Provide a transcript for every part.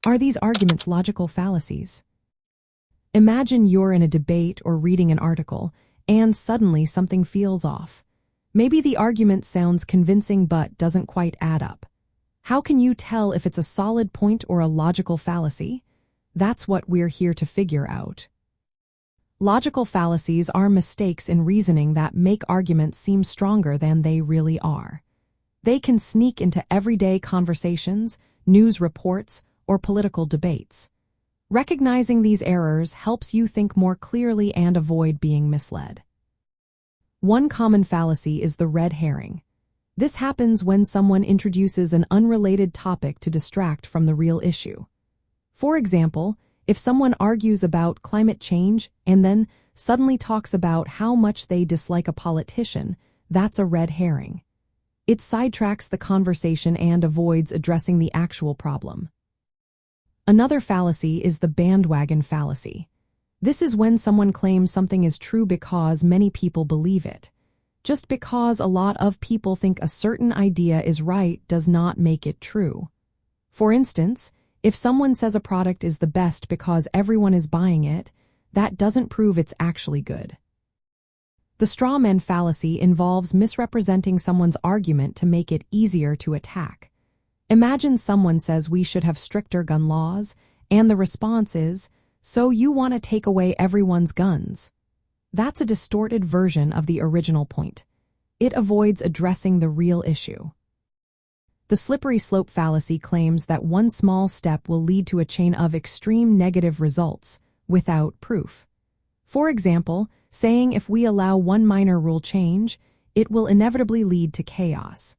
Are these arguments logical fallacies? Imagine you're in a debate or reading an article, and suddenly something feels off. Maybe the argument sounds convincing but doesn't quite add up. How can you tell if it's a solid point or a logical fallacy? That's what we're here to figure out. Logical fallacies are mistakes in reasoning that make arguments seem stronger than they really are. They can sneak into everyday conversations, news reports, or political debates. Recognizing these errors helps you think more clearly and avoid being misled. One common fallacy is the red herring. This happens when someone introduces an unrelated topic to distract from the real issue. For example, if someone argues about climate change and then suddenly talks about how much they dislike a politician, that's a red herring. It sidetracks the conversation and avoids addressing the actual problem. Another fallacy is the bandwagon fallacy. This is when someone claims something is true because many people believe it. Just because a lot of people think a certain idea is right does not make it true. For instance, if someone says a product is the best because everyone is buying it, that doesn't prove it's actually good. The straw man fallacy involves misrepresenting someone's argument to make it easier to attack. Imagine someone says we should have stricter gun laws, and the response is, "So you want to take away everyone's guns?" That's a distorted version of the original point. It avoids addressing the real issue. The slippery slope fallacy claims that one small step will lead to a chain of extreme negative results, without proof. For example, saying if we allow one minor rule change, it will inevitably lead to chaos.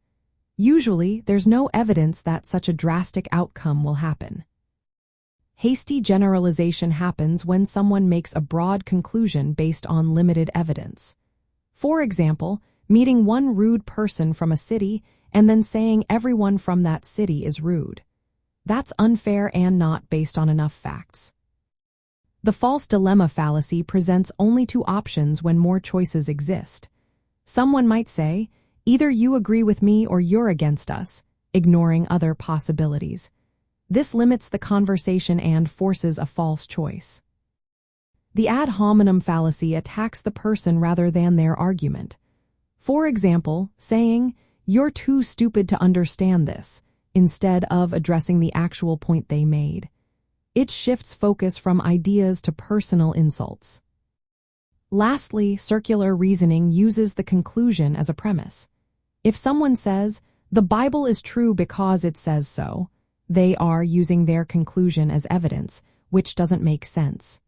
Usually, there's no evidence that such a drastic outcome will happen. Hasty generalization happens when someone makes a broad conclusion based on limited evidence. For example, meeting one rude person from a city and then saying everyone from that city is rude. That's unfair and not based on enough facts. The false dilemma fallacy presents only two options when more choices exist. Someone might say, either you agree with me or you're against us, ignoring other possibilities. This limits the conversation and forces a false choice. The ad hominem fallacy attacks the person rather than their argument. For example, saying, "You're too stupid to understand this," instead of addressing the actual point they made. It shifts focus from ideas to personal insults. Lastly, circular reasoning uses the conclusion as a premise. If someone says, "The Bible is true because it says so," they are using their conclusion as evidence, which doesn't make sense.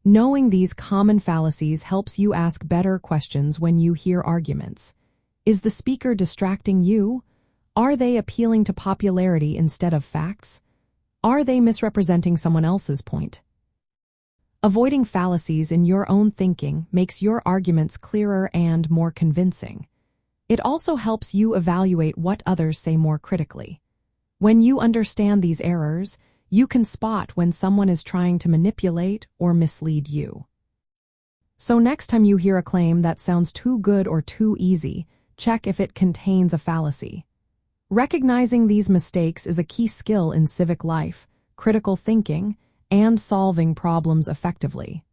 Knowing these common fallacies helps you ask better questions when you hear arguments. Is the speaker distracting you? Are they appealing to popularity instead of facts? Are they misrepresenting someone else's point? Avoiding fallacies in your own thinking makes your arguments clearer and more convincing. It also helps you evaluate what others say more critically. When you understand these errors, you can spot when someone is trying to manipulate or mislead you. So next time you hear a claim that sounds too good or too easy, check if it contains a fallacy. Recognizing these mistakes is a key skill in civic life, critical thinking, and solving problems effectively.